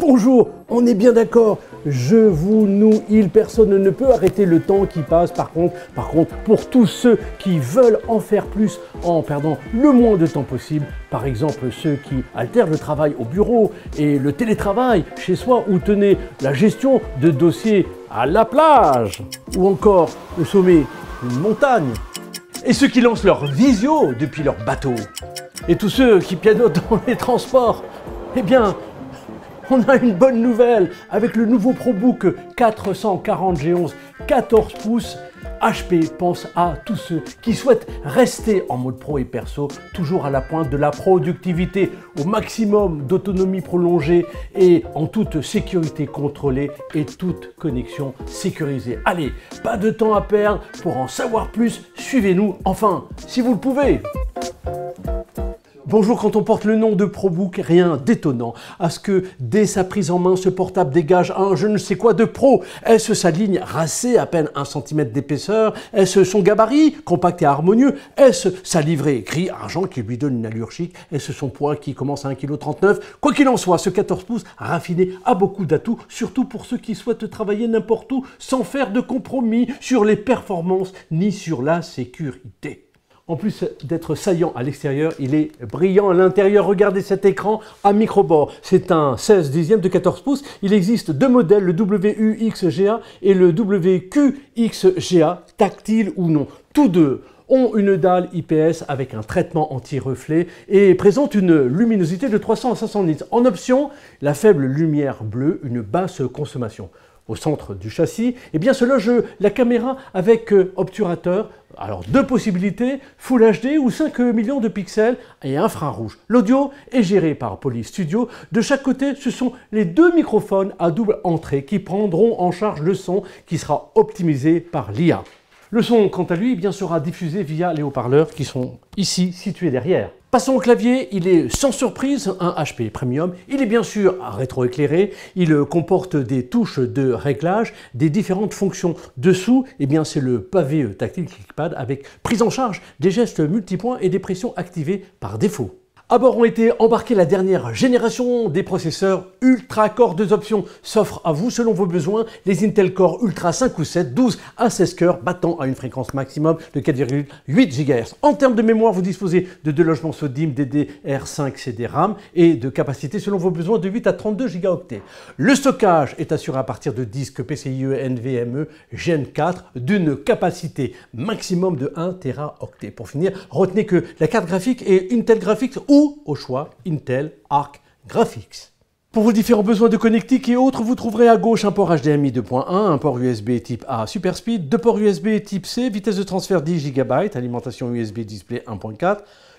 Bonjour, on est bien d'accord. Je, vous, nous, il, personne ne peut arrêter le temps qui passe. Par contre, pour tous ceux qui veulent en faire plus en perdant le moins de temps possible, par exemple ceux qui altèrent le travail au bureau et le télétravail chez soi, ou tenez la gestion de dossiers à la plage, ou encore au sommet d'une montagne, et ceux qui lancent leur visio depuis leur bateau, et tous ceux qui pianotent dans les transports, eh bien, on a une bonne nouvelle avec le nouveau ProBook 440 G11 14 pouces. HP pense à tous ceux qui souhaitent rester en mode pro et perso, toujours à la pointe de la productivité, au maximum d'autonomie prolongée et en toute sécurité contrôlée et toute connexion sécurisée. Allez, pas de temps à perdre, pour en savoir plus, suivez-nous, enfin, si vous le pouvez. Bonjour, quand on porte le nom de ProBook, rien d'étonnant à ce que dès sa prise en main, ce portable dégage un je ne sais quoi de pro. Est-ce sa ligne racée, à peine 1 cm d'épaisseur? Est-ce son gabarit, compact et harmonieux? Est-ce sa livrée gris argent qui lui donne une allure chic? Est-ce son poids qui commence à 1,39 kg? Quoi qu'il en soit, ce 14 pouces raffiné a beaucoup d'atouts, surtout pour ceux qui souhaitent travailler n'importe où sans faire de compromis sur les performances ni sur la sécurité. En plus d'être saillant à l'extérieur, il est brillant à l'intérieur. Regardez cet écran à micro-bord. C'est un 16 dixième de 14 pouces. Il existe deux modèles, le WUXGA et le WQXGA, tactile ou non. Tous deux ont une dalle IPS avec un traitement anti-reflet et présentent une luminosité de 300 à 500 nits. En option, la faible lumière bleue, une basse consommation. Au centre du châssis, eh bien, se loge la caméra avec obturateur. Alors, deux possibilités, Full HD ou 5 millions de pixels et infrarouge. L'audio est géré par Poly Studio. De chaque côté, ce sont les deux microphones à double entrée qui prendront en charge le son qui sera optimisé par l'IA. Le son, quant à lui, eh bien, sera diffusé via les haut-parleurs qui sont ici situés derrière. Passons au clavier, il est sans surprise un HP Premium. Il est bien sûr rétroéclairé, il comporte des touches de réglage, des différentes fonctions. Dessous, eh bien, c'est le pavé tactile ClickPad avec prise en charge des gestes multipoints et des pressions activées par défaut. À bord ont été embarqués la dernière génération des processeurs Ultra Core. Deux options s'offrent à vous selon vos besoins. Les Intel Core Ultra 5 ou 7, 12 à 16 cœurs, battant à une fréquence maximum de 4,8 GHz. En termes de mémoire, vous disposez de deux logements SODIMM DDR5 CD-RAM et de capacité selon vos besoins de 8 à 32 Go. Le stockage est assuré à partir de disques PCIe NVMe Gen 4 d'une capacité maximum de 1 Teraoctet. Pour finir, retenez que la carte graphique est Intel Graphics ou au choix Intel Arc Graphics. Pour vos différents besoins de connectique et autres, vous trouverez à gauche un port HDMI 2.1, un port USB type A Super Speed, deux ports USB type C, vitesse de transfert 10 GB, alimentation USB display 1.4,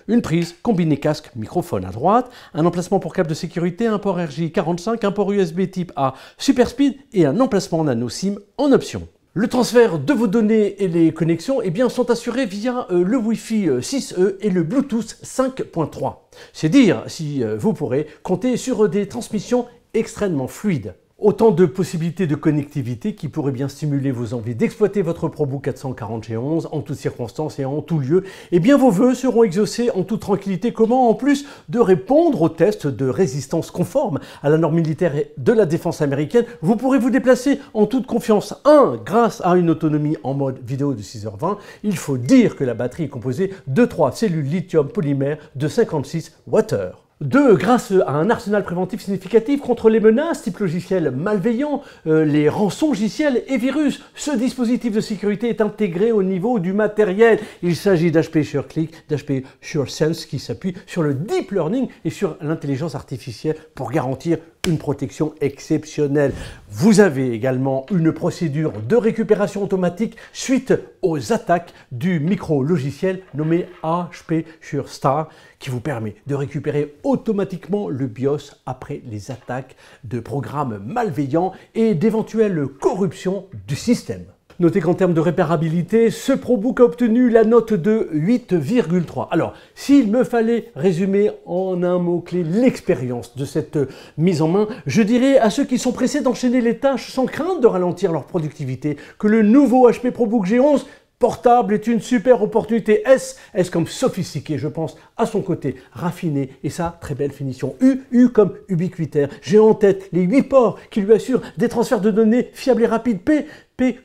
une prise combinée casque microphone à droite, un emplacement pour câble de sécurité, un port RJ45, un port USB type A Super Speed et un emplacement nano SIM en option. Le transfert de vos données et les connexions eh bien, sont assurés via le Wi-Fi 6E et le Bluetooth 5.3. C'est dire si vous pourrez compter sur des transmissions extrêmement fluides. Autant de possibilités de connectivité qui pourraient bien stimuler vos envies d'exploiter votre ProBook 440 G11 en toutes circonstances et en tout lieu. Eh bien, vos vœux seront exaucés en toute tranquillité. Comment, en plus de répondre aux tests de résistance conformes à la norme militaire de la défense américaine, vous pourrez vous déplacer en toute confiance. 1. Grâce à une autonomie en mode vidéo de 6h20, il faut dire que la batterie est composée de 3 cellules lithium polymère de 56 Wh. 2. Grâce à un arsenal préventif significatif contre les menaces type logiciels malveillants, les rançongiciels et virus. Ce dispositif de sécurité est intégré au niveau du matériel. Il s'agit d'HP SureClick, d'HP SureSense qui s'appuie sur le deep learning et sur l'intelligence artificielle pour garantir une protection exceptionnelle. Vous avez également une procédure de récupération automatique suite aux attaques du micro-logiciel nommé HP SureStar qui vous permet de récupérer automatiquement le BIOS après les attaques de programmes malveillants et d'éventuelles corruptions du système. Notez qu'en termes de réparabilité, ce ProBook a obtenu la note de 8,3. Alors, s'il me fallait résumer en un mot-clé l'expérience de cette mise en main, je dirais à ceux qui sont pressés d'enchaîner les tâches sans crainte de ralentir leur productivité que le nouveau HP ProBook G11 portable est une super opportunité. S comme sophistiqué, je pense à son côté raffiné et sa très belle finition. U comme ubiquitaire. J'ai en tête les 8 ports qui lui assurent des transferts de données fiables et rapides. P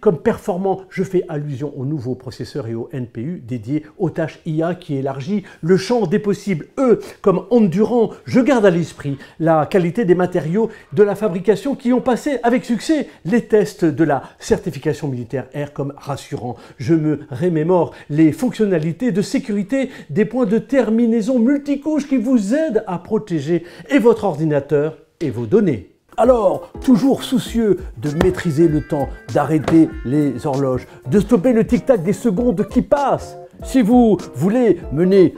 comme performant, je fais allusion au nouveau processeur et au NPU dédié aux tâches IA qui élargit le champ des possibles. E comme endurant, je garde à l'esprit la qualité des matériaux de la fabrication qui ont passé avec succès les tests de la certification militaire. R comme rassurant, je me remémore les fonctionnalités de sécurité des points de terminaison multicouches qui vous aident à protéger et votre ordinateur et vos données. Alors, toujours soucieux de maîtriser le temps, d'arrêter les horloges, de stopper le tic-tac des secondes qui passent. Si vous voulez mener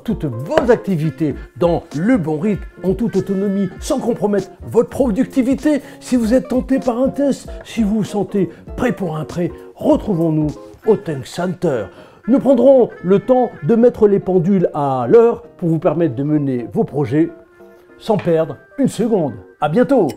toutes vos activités dans le bon rythme, en toute autonomie, sans compromettre votre productivité, si vous êtes tenté par un test, si vous vous sentez prêt pour un prêt, retrouvons-nous au Tank Center. Nous prendrons le temps de mettre les pendules à l'heure pour vous permettre de mener vos projets sans perdre une seconde. À bientôt!